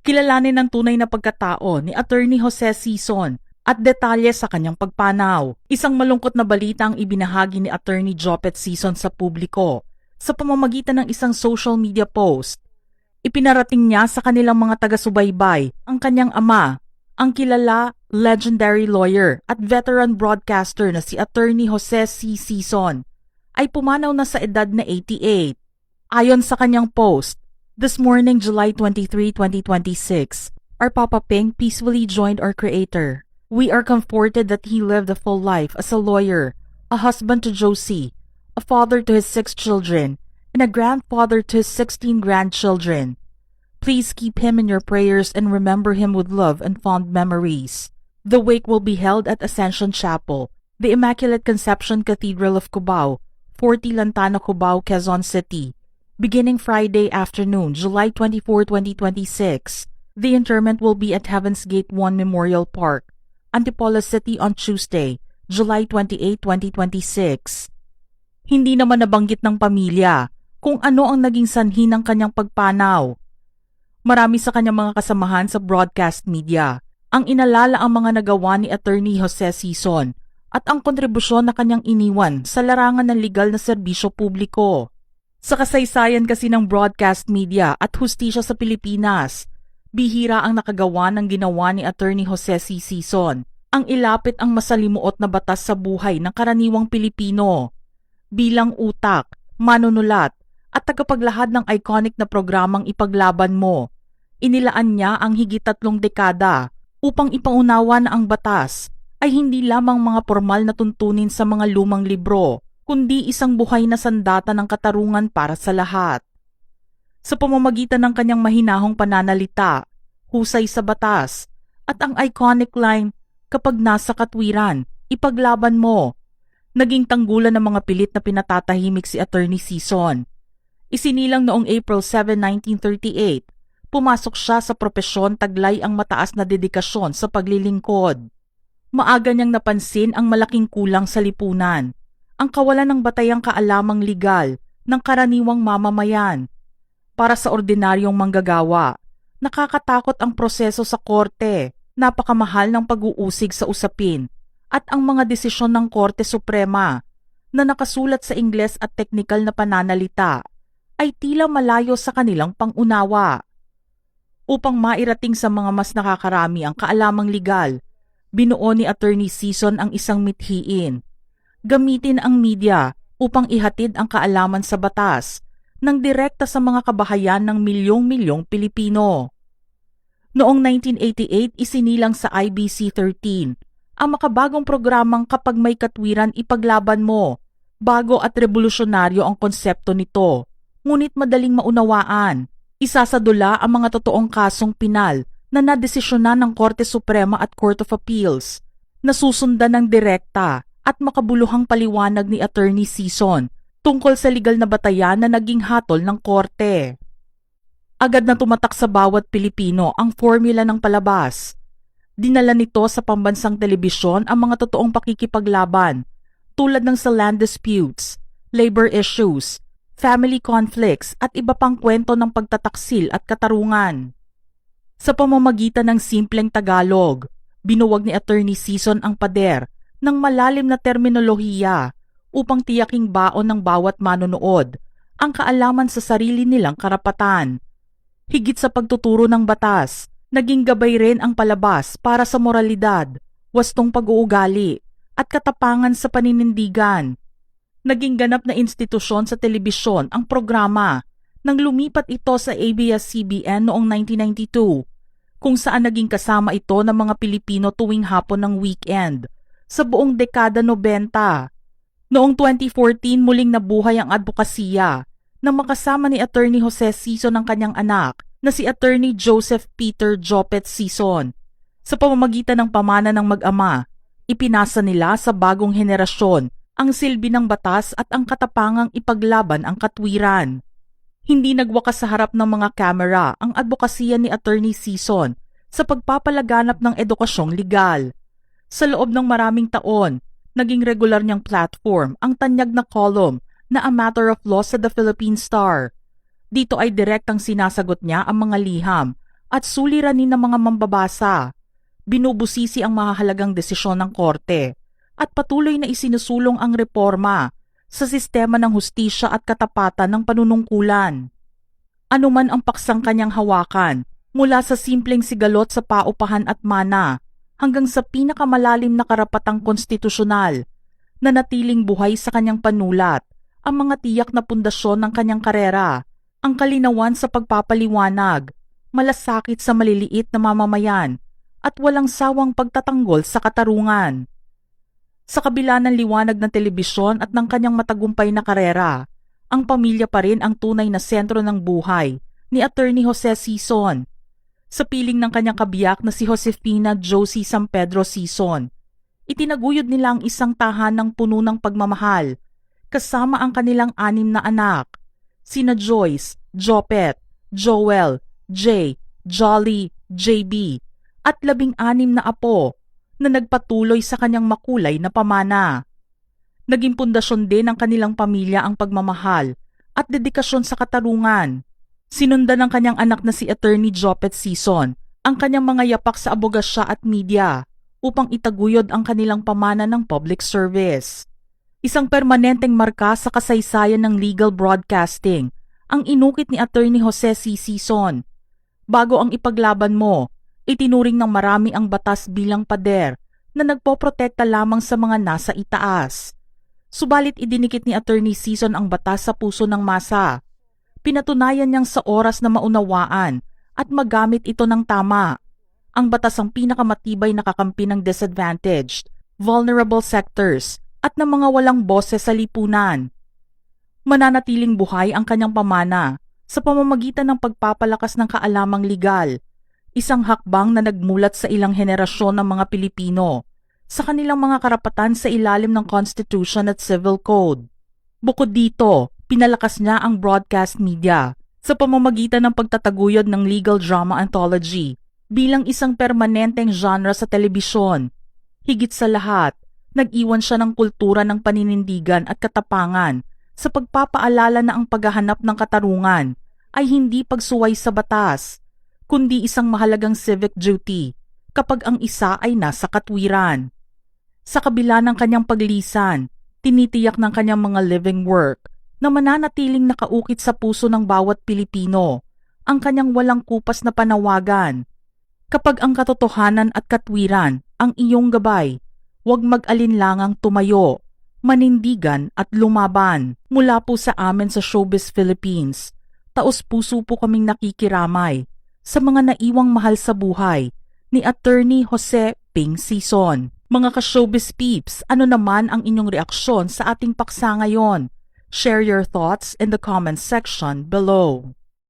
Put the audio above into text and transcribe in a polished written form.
Kilalanin ng tunay na pagkatao ni Attorney Jose Sison at detalye sa kanyang pagpanaw. Isang malungkot na balita ang ibinahagi ni Attorney Jopet Sison sa publiko sa pamamagitan ng isang social media post. Ipinarating niya sa kanilang mga taga-subaybay ang kanyang ama, ang kilala, legendary lawyer at veteran broadcaster na si Attorney Jose C. Sison ay pumanaw na sa edad na 88. Ayon sa kanyang post, this morning, July 23, 2026, our Papa Ping peacefully joined our Creator. We are comforted that he lived a full life as a lawyer, a husband to Josie, a father to his 6 children, and a grandfather to his 16 grandchildren. Please keep him in your prayers and remember him with love and fond memories. The wake will be held at Ascension Chapel, the Immaculate Conception Cathedral of Cubao, 40 Lantana, Cubao, Quezon City, beginning Friday afternoon, July 24, 2026. The interment will be at Heaven's Gate 1 Memorial Park, Antipolo City on Tuesday, July 28, 2026. Hindi naman nabanggit ng pamilya kung ano ang naging sanhi ng kanyang pagpanaw. Marami sa kanyang mga kasamahan sa broadcast media ang inalala ang mga nagawa ni Attorney Jose Sison at ang kontribusyon na kanyang iniwan sa larangan ng legal na serbisyo publiko. Sa kasaysayan kasi ng broadcast media at hustisya sa Pilipinas, bihira ang nakagawa ng ginawa ni Attorney Jose C. Sison, ang ilapit ang masalimuot na batas sa buhay ng karaniwang Pilipino. Bilang utak, manunulat, at tagapaglahad ng iconic na programang Ipaglaban Mo, inilaan niya ang higit 3 dekada upang ipaunawa na ang batas ay hindi lamang mga formal na tuntunin sa mga lumang libro, kundi isang buhay na sandata ng katarungan para sa lahat. Sa pamamagitan ng kanyang mahinahong pananalita, husay sa batas, at ang iconic line, kapag nasa katwiran, ipaglaban mo, naging tanggulan ng mga pilit na pinatatahimik si Attorney Sison. Isinilang noong April 7, 1938, pumasok siya sa propesyon taglay ang mataas na dedikasyon sa paglilingkod. Maaga niyang napansin ang malaking kulang sa lipunan, ang kawalan ng batayang kaalamang legal ng karaniwang mamamayan. Para sa ordinaryong manggagawa, nakakatakot ang proseso sa korte, napakamahal ng pag-uusig sa usapin, at ang mga desisyon ng Korte Suprema na nakasulat sa Ingles at teknikal na pananalita ay tila malayo sa kanilang pangunawa. Upang mairating sa mga mas nakakarami ang kaalamang legal, binuo ni Attorney Sison ang isang mithiin. Gamitin ang media upang ihatid ang kaalaman sa batas ng direkta sa mga kabahayan ng milyong-milyong Pilipino. Noong 1988, isinilang sa IBC 13 ang makabagong programang Kapag May Katwiran Ipaglaban Mo. Bago at revolusyonaryo ang konsepto nito, ngunit madaling maunawaan. Isasadula ang mga totoong kasong pinal na nadesisyonan ng Korte Suprema at Court of Appeals, nasusundan ng direkta at makabuluhang paliwanag ni Attorney Sison tungkol sa legal na batayan na naging hatol ng korte. Agad na tumatak sa bawat Pilipino ang formula ng palabas. Dinala nito sa pambansang telebisyon ang mga totoong pakikipaglaban tulad ng sa land disputes, labor issues, family conflicts at iba pang kwento ng pagtataksil at katarungan. Sa pamamagitan ng simpleng Tagalog, binuwag ni Attorney Sison ang pader ng malalim na terminolohiya upang tiyaking baon ng bawat manonood ang kaalaman sa sarili nilang karapatan. Higit sa pagtuturo ng batas, naging gabay rin ang palabas para sa moralidad, wastong pag-uugali at katapangan sa paninindigan. Naging ganap na institusyon sa telebisyon ang programa nang lumipat ito sa ABS-CBN noong 1992, kung saan naging kasama ito ng mga Pilipino tuwing hapon ng weekend sa buong dekada 90. Noong 2014, muling nabuhay ang advokasya nang makasama ni Attorney Jose Sison ang kanyang anak na si Attorney Joseph Peter Jopet Sison. Sa pamamagitan ng pamana ng mag-ama, ipinasa nila sa bagong henerasyon ang silbi ng batas at ang katapangang ipaglaban ang katwiran. Hindi nagwakas sa harap ng mga kamera ang advokasya ni Attorney Sison sa pagpapalaganap ng edukasyong legal. Sa loob ng maraming taon, naging regular niyang platform ang tanyag na column na A Matter of Law sa The Philippine Star. Dito ay direktang sinasagot niya ang mga liham at suliranin ng mga mambabasa. Binubusisi ang mahahalagang desisyon ng korte at patuloy na isinusulong ang reforma sa sistema ng hustisya at katapatan ng panunungkulan. Anuman ang paksang kanyang hawakan, mula sa simpleng sigalot sa paupahan at mana hanggang sa pinakamalalim na karapatang konstitusyonal, na natiling buhay sa kanyang panulat ang mga tiyak na pundasyon ng kanyang karera, ang kalinawan sa pagpapaliwanag, malasakit sa maliliit na mamamayan, at walang sawang pagtatanggol sa katarungan. Sa kabila ng liwanag ng telebisyon at ng kanyang matagumpay na karera, ang pamilya pa rin ang tunay na sentro ng buhay ni Attorney Jose Sison. Sa piling ng kanyang kabiyak na si Josefina Josie San Pedro Sison, itinaguyod nila ang isang tahanang puno ng pagmamahal, kasama ang kanilang 6 na anak, sina Joyce, Jopet, Joel, Jay, Jolly, JB, at 16 na apo na nagpatuloy sa kanyang makulay na pamana. Naging pundasyon din ng kanilang pamilya ang pagmamahal at dedikasyon sa katarungan. Sinundan ng kanyang anak na si Attorney Jopet Sison ang kanyang mga yapak sa abogasya at media upang itaguyod ang kanilang pamana ng public service. Isang permanenteng marka sa kasaysayan ng legal broadcasting ang inukit ni Attorney Jose C. Sison. Bago ang ipaglaban mo, itinuring ng marami ang batas bilang pader na nagpoprotekta lamang sa mga nasa itaas. Subalit idinikit ni Attorney Sison ang batas sa puso ng masa. Pinatunayan niyang sa oras na maunawaan at magamit ito ng tama. Ang batas ang pinakamatibay na kakampi ng disadvantaged, vulnerable sectors at ng mga walang boses sa lipunan. Mananatiling buhay ang kanyang pamana sa pamamagitan ng pagpapalakas ng kaalamang legal, isang hakbang na nagmulat sa ilang henerasyon ng mga Pilipino sa kanilang mga karapatan sa ilalim ng Constitution at Civil Code. Bukod dito, pinalakas niya ang broadcast media sa pamamagitan ng pagtataguyod ng legal drama anthology bilang isang permanenteng genre sa telebisyon. Higit sa lahat, nag-iwan siya ng kultura ng paninindigan at katapangan sa pagpapaalala na ang paghahanap ng katarungan ay hindi pagsuway sa batas, kundi isang mahalagang civic duty kapag ang isa ay nasa katwiran. Sa kabila ng kanyang paglisan, tinitiyak ng kanyang mga living work na mananatiling nakaukit sa puso ng bawat Pilipino ang kanyang walang kupas na panawagan. Kapag ang katotohanan at katwiran ang iyong gabay, huwag mag-alinlangang tumayo, manindigan at lumaban. Mula po sa amin sa Showbiz Philippines, taos-puso po kaming nakikiramay sa mga naiwang mahal sa buhay ni Attorney Jose Ping Sison. Mga ka-showbiz peeps, ano naman ang inyong reaksyon sa ating paksa ngayon? Share your thoughts in the comments section below.